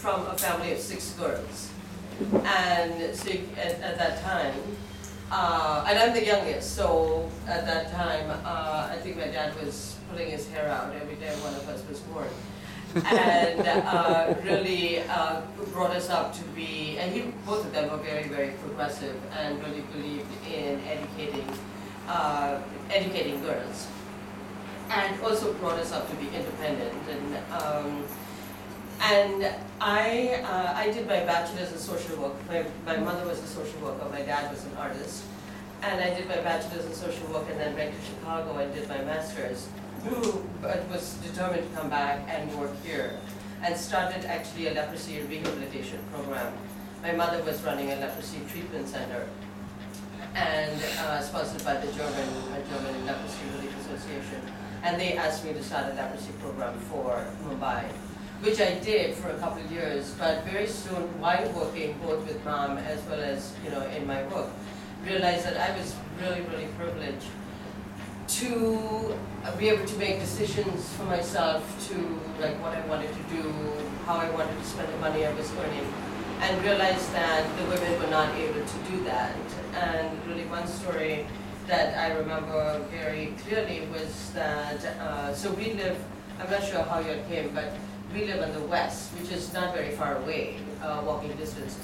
from a family of 6 girls. And so at that time, and I'm the youngest, so at that time, I think my dad was pulling his hair out every day one of us was born. And really brought us up to be, and both of them were very, very progressive and really believed in educating girls. And also brought us up to be independent. And I did my bachelor's in social work. My mother was a social worker, my dad was an artist. And I did my bachelor's in social work and then went to Chicago and did my master's. But was determined to come back and work here. And started actually a leprosy rehabilitation program. My mother was running a leprosy treatment center and sponsored by the German Leprosy Relief Association. And they asked me to start a leprosy program for Mumbai, which I did for a couple of years, but very soon, while working both with Mom as well as in my work, realized that I was really, really privileged to be able to make decisions for myself to like what I wanted to do, how I wanted to spend the money I was earning, and realized that the women were not able to do that. And really one story that I remember very clearly was that, so we live, I'm not sure how you came, but we live in the west, which is not very far away, walking distance.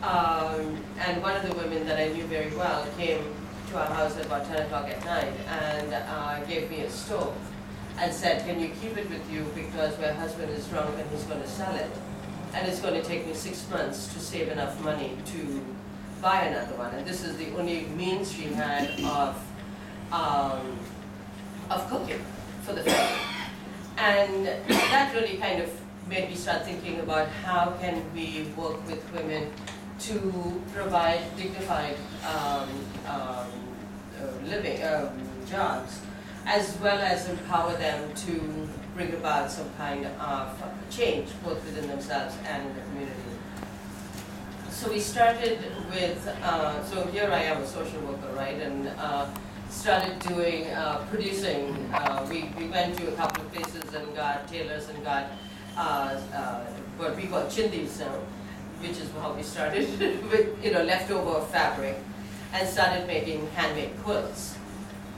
And one of the women that I knew very well came to our house at about 10 o'clock at night and gave me a stove and said, can you keep it with you because my husband is drunk and he's going to sell it. And it's going to take me 6 months to save enough money to buy another one. And this is the only means she had of cooking for the family. And that really kind of made me start thinking about how can we work with women to provide dignified living jobs, as well as empower them to bring about some kind of change, both within themselves and in the community. So we started with, so here I am a social worker, right, and started doing, producing, we went to a couple of places and got tailors and got what we call chindis now, which is how we started with leftover fabric, and started making handmade quilts,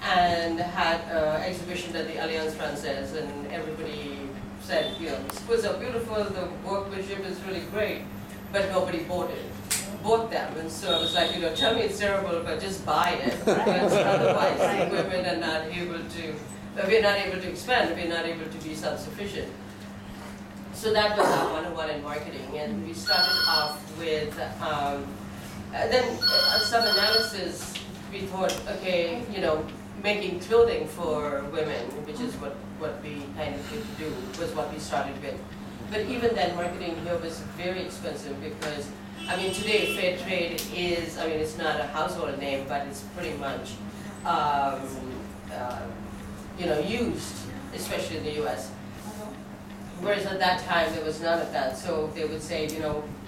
and had an exhibition at the Alliance Française, and everybody said, these quilts are beautiful, the workmanship is really great, but nobody bought them. And so I was like, tell me it's terrible, but just buy it, because otherwise women are not able to, we're not able to expand, we're not able to be self-sufficient. So that was our 101 in marketing, and we started off with, then some analysis, we thought, okay, making clothing for women, which is what we kind of did do, was what we started with. But even then, marketing here was very expensive because, today fair trade is, it's not a household name, but it's pretty much, used, especially in the US. Whereas at that time, there was none of that. So they would say,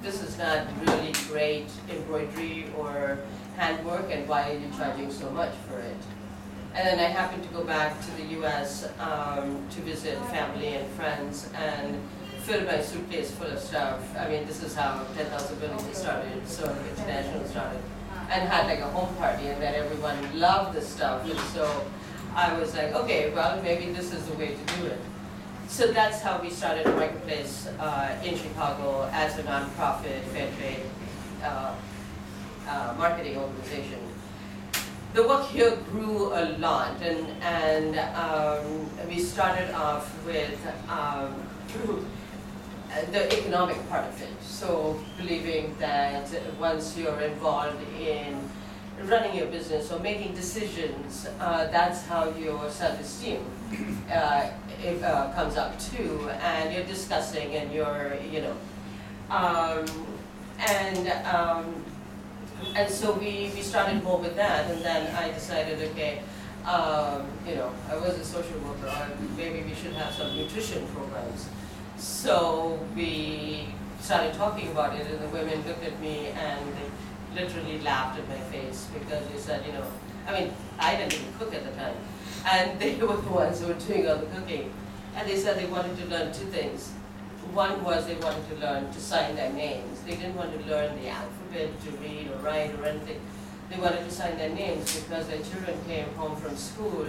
this is not really great embroidery or handwork, and why are you charging so much for it? And then I happened to go back to the US to visit family and friends and fill my suitcase full of stuff. This is how 10,000 Buildings started, so International started, and had like a home party, and that everyone loved this stuff. And so I was like, okay, well, maybe this is the way to do it. So that's how we started a marketplace in Chicago as a nonprofit fair trade marketing organization. The work here grew a lot, and we started off with the economic part of it. So believing that once you're involved in running your business or making decisions, that's how your self-esteem comes up too, and you're discussing and you're, and so we started more with that, and then I decided, okay, I was a social worker, maybe we should have some nutrition programs. So we started talking about it, and the women looked at me and they literally laughed at my face because they said, I didn't even cook at the time, and they were the ones who were doing all the cooking. And they said they wanted to learn two things. one was they wanted to learn to sign their names. They didn't want to learn the alphabet, to read or write or anything. They wanted to sign their names because their children came home from school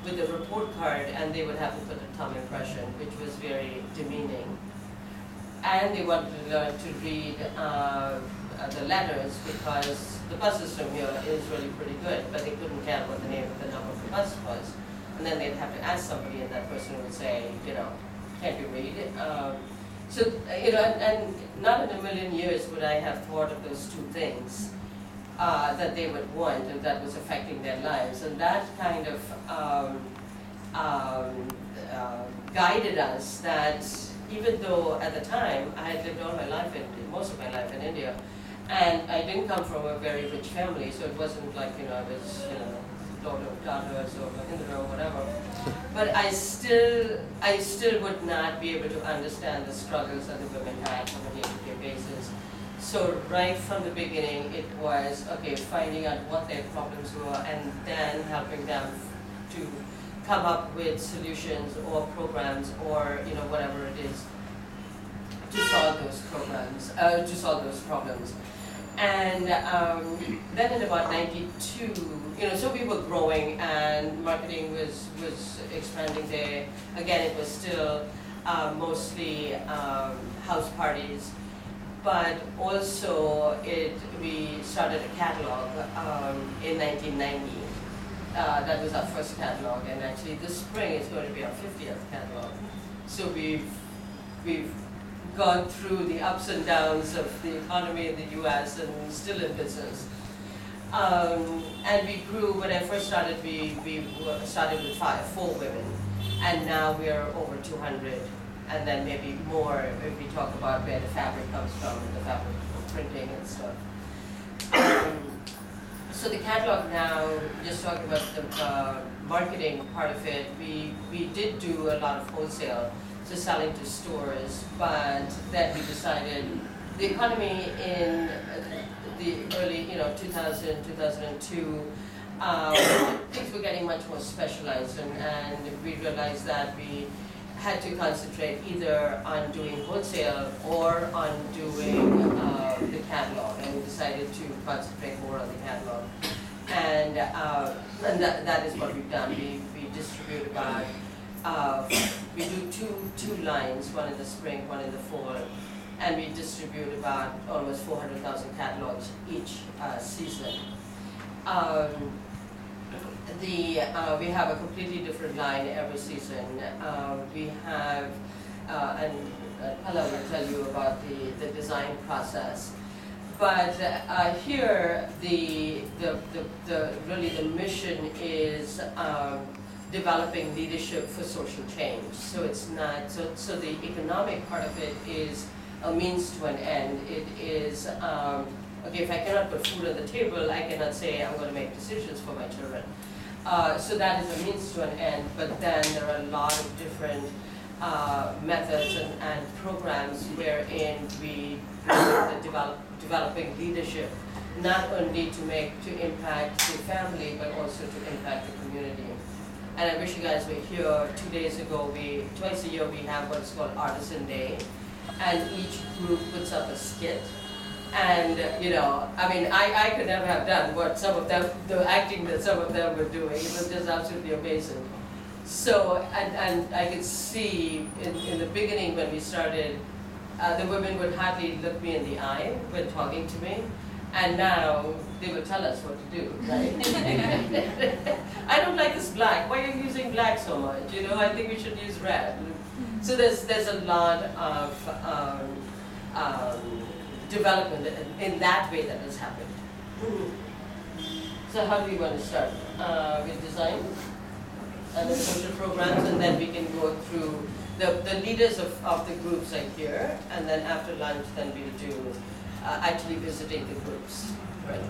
with a report card and they would have to put a thumb impression, which was very demeaning. And they wanted to learn to read the letters because the bus system here is really pretty good, but they couldn't tell what the name of the number of the bus was. And then they'd have to ask somebody and that person would say, you know, can't you read it? So, you know, and not in a million years would I have thought of those two things that they would want and that was affecting their lives. And that kind of guided us that even though at the time I had lived all my life, most of my life in India, and I didn't come from a very rich family, so it wasn't like, you know, I was, you know, daughter of daughters or Mahindra or whatever. But I still would not be able to understand the struggles that the women had on a day-to-day basis. So right from the beginning, it was, okay, finding out what their problems were and then helping them to come up with solutions or programs or, you know, whatever it is to solve those programs, to solve those problems. And then in about 92, you know, so we were growing and marketing was expanding there. Again, it was still mostly house parties, but also we started a catalog in 1990. That was our first catalog, and actually this spring is going to be our 50th catalog. So we've gone through the ups and downs of the economy in the US and still in business. And we grew, when I first started, we started with 4 women, and now we are over 200, and then maybe more if we talk about where the fabric comes from, the fabric printing and stuff. So the catalog now, just talking about the marketing part of it, we did do a lot of wholesale, so selling to stores, but then we decided the economy in the early, 2000, 2002, things were getting much more specialized, and we realized that we had to concentrate either on doing wholesale or on doing the catalog, and we decided to concentrate more on the catalog. And that is what we've done. We distribute about, we do two lines, one in the spring, one in the fall, and we distribute about almost 400,000 catalogs each season. We have a completely different line every season. We have, and Pala will tell you about the design process. But here, really the mission is developing leadership for social change. So it's not, so the economic part of it is a means to an end. It is, okay, if I cannot put food on the table, I cannot say I'm going to make decisions for my children. So that is a means to an end, but then there are a lot of different methods and programs wherein we developing leadership, not only to impact the family, but also to impact the community. And I wish you guys were here 2 days ago. Twice a year we have what's called Artisan Day, and each group puts up a skit. And, I mean, I could never have done what some of them, the acting that some of them were doing. It was just absolutely amazing. So, and I could see in the beginning when we started, the women would hardly look me in the eye when talking to me. And now they will tell us what to do, right? I don't like this black. Why are you using black so much? I think we should use red. So there's a lot of development in that way that has happened. So how do we want to start? With design and the social programs, and then we can go through the leaders of the groups are here, and then after lunch then we'll do actually visiting the groups. Right.